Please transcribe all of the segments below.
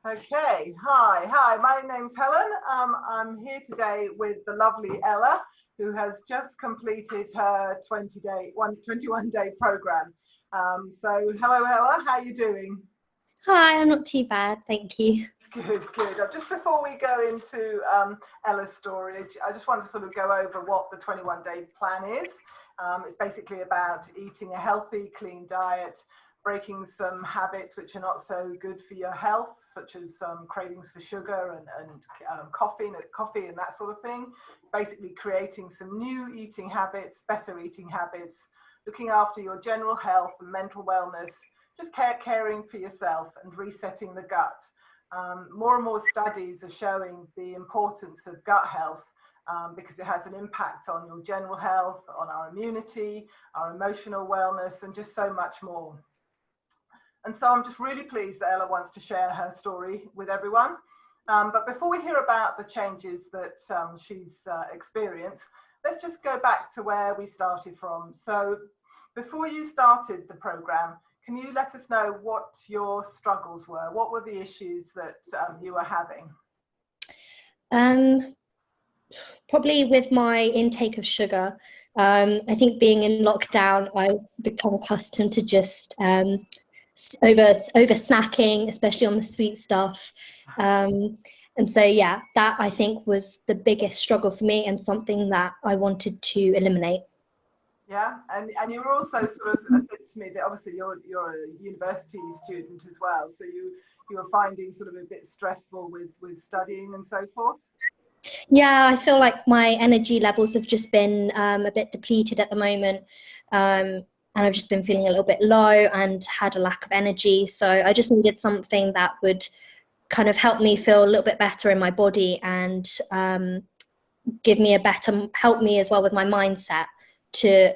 Okay, hi. My name's Helen. I'm here today with the lovely Ella, who has just completed her 21-day program. So hello, Ella. How are you doing? Hi, I'm not too bad, thank you. Good. Just before we go into Ella's story, I just want to sort of go over what the 21-day plan is. It's basically about eating a healthy, clean diet, breaking some habits which are not so good for your health, such as cravings for sugar and coffee and that sort of thing. Basically creating some new eating habits, better eating habits, looking after your general health and mental wellness, just caring for yourself and resetting the gut. More and more studies are showing the importance of gut health because it has an impact on your general health, on our immunity, our emotional wellness, and just so much more. And so I'm just really pleased that Ella wants to share her story with everyone. But before we hear about the changes that she's experienced, let's just go back to where we started from. So before you started the program, can you let us know what your struggles were? What were the issues that you were having? Probably with my intake of sugar. I think being in lockdown, I've become accustomed to just over snacking, especially on the sweet stuff. And so, yeah, that I think was the biggest struggle for me and something that I wanted to eliminate. Yeah, and you were also sort of said to me that obviously you're a university student as well, so you were finding sort of a bit stressful with studying and so forth. Yeah, I feel like my energy levels have just been a bit depleted at the moment, and I've just been feeling a little bit low and had a lack of energy. So I just needed something that would kind of help me feel a little bit better in my body and help me as well with my mindset to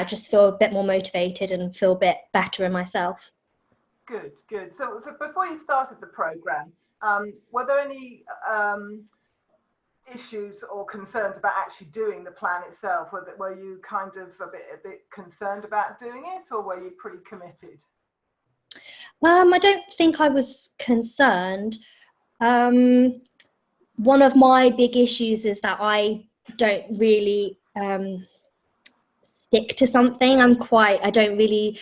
just feel a bit more motivated and feel a bit better in myself. Good. So before you started the program, were there any issues or concerns about actually doing the plan itself? Were you kind of a bit concerned about doing it, or were you pretty committed? I don't think I was concerned. One of my big issues is that I don't really stick to something. I don't really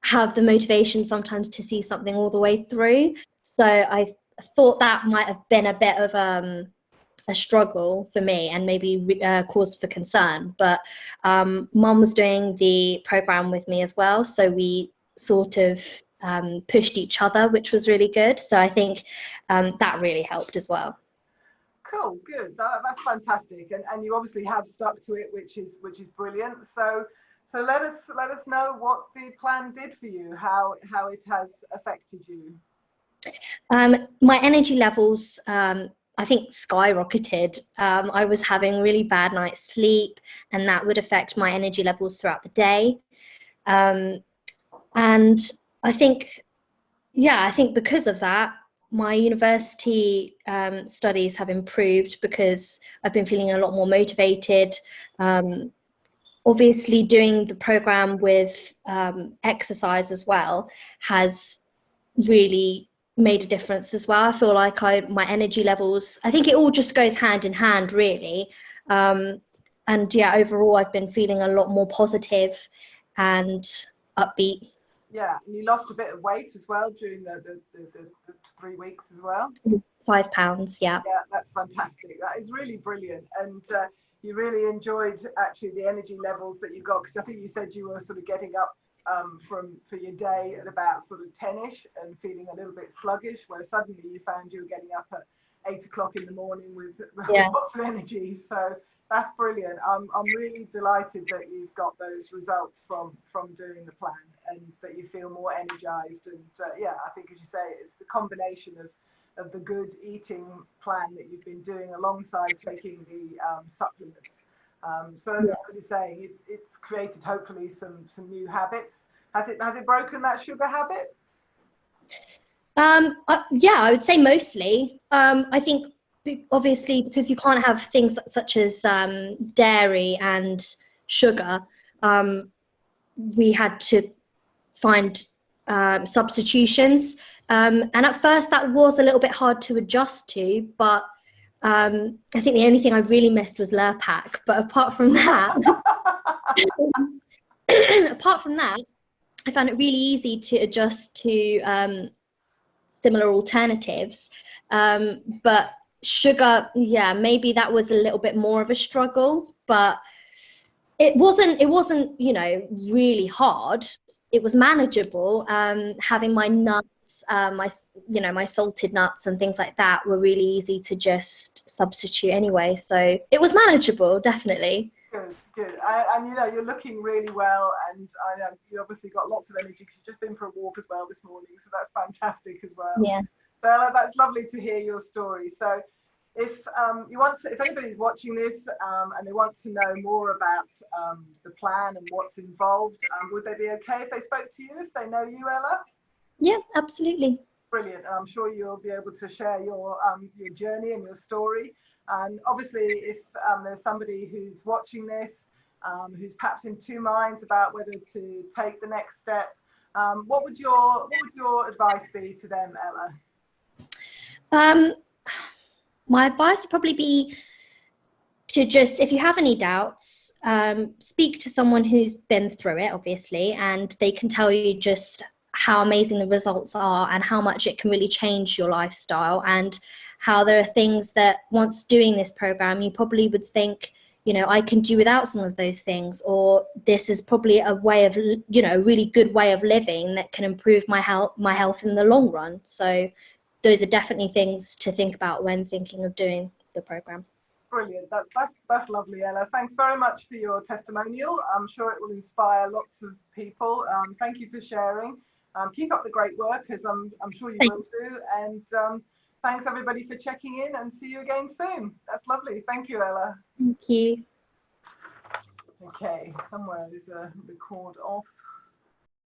have the motivation sometimes to see something all the way through. So I thought that might have been a bit of a struggle for me and maybe cause for concern. But Mum was doing the program with me as well, so we sort of pushed each other, which was really good. So I think that really helped as well. Cool, good. That's fantastic, and you obviously have stuck to it, which is brilliant. So let us know what the plan did for you, how it has affected you. My energy levels, I think, skyrocketed. I was having really bad night's sleep, and that would affect my energy levels throughout the day. And I think because of that, my university studies have improved because I've been feeling a lot more motivated. Obviously, doing the program with exercise as well has really made a difference as well. I feel like my energy levels, I think it all just goes hand in hand, really. And yeah, overall, I've been feeling a lot more positive and upbeat. Yeah, and you lost a bit of weight as well during the 3 weeks as well. 5 pounds, yeah. Yeah, that's fantastic. That is really brilliant. And you really enjoyed actually the energy levels that you got, because I think you said you were sort of getting up for your day at about sort of 10ish and feeling a little bit sluggish, where suddenly you found you were getting up at 8 o'clock in the morning with lots of energy. So that's brilliant. I'm really delighted that you've got those results from doing the plan, and that you feel more energized. And yeah, I think, as you say, it's the combination of the good eating plan that you've been doing alongside taking the supplements. So as I was saying, it's created hopefully some new habits. Has it broken that sugar habit? Yeah, I would say mostly. I think obviously because you can't have things such as dairy and sugar, we had to find substitutions. And at first that was a little bit hard to adjust to, but I think the only thing I really missed was Lurpak. But apart from that, I found it really easy to adjust to similar alternatives. But sugar, yeah, maybe that was a little bit more of a struggle, but it wasn't, you know, really hard. It was manageable. Having my nuts, my salted nuts and things like that were really easy to just substitute anyway. So it was manageable, definitely. Good, good. And you know, you're looking really well, and I know you obviously got lots of energy because you've just been for a walk as well this morning, so that's fantastic as well. Yeah. So that's lovely to hear your story. So if you want to, if anybody's watching this and they want to know more about the plan and what's involved, would they be okay if they spoke to you, if they know you, Ella? Yeah, absolutely. Brilliant. I'm sure you'll be able to share your journey and your story. And obviously, if there's somebody who's watching this, who's perhaps in two minds about whether to take the next step, what would your advice be to them, Ella? My advice would probably be to just, if you have any doubts, speak to someone who's been through it, obviously, and they can tell you just how amazing the results are and how much it can really change your lifestyle, and how there are things that once doing this program, you probably would think, you know, I can do without some of those things, or this is probably a way of, you know, a really good way of living that can improve my health in the long run. So those are definitely things to think about when thinking of doing the program. Brilliant. That's lovely, Ella. Thanks very much for your testimonial. I'm sure it will inspire lots of people. Thank you for sharing. Keep up the great work, as I'm sure you will do. And thanks everybody for checking in, and see you again soon. That's lovely. Thank you, Ella. Thank you. Okay, somewhere there's a record off.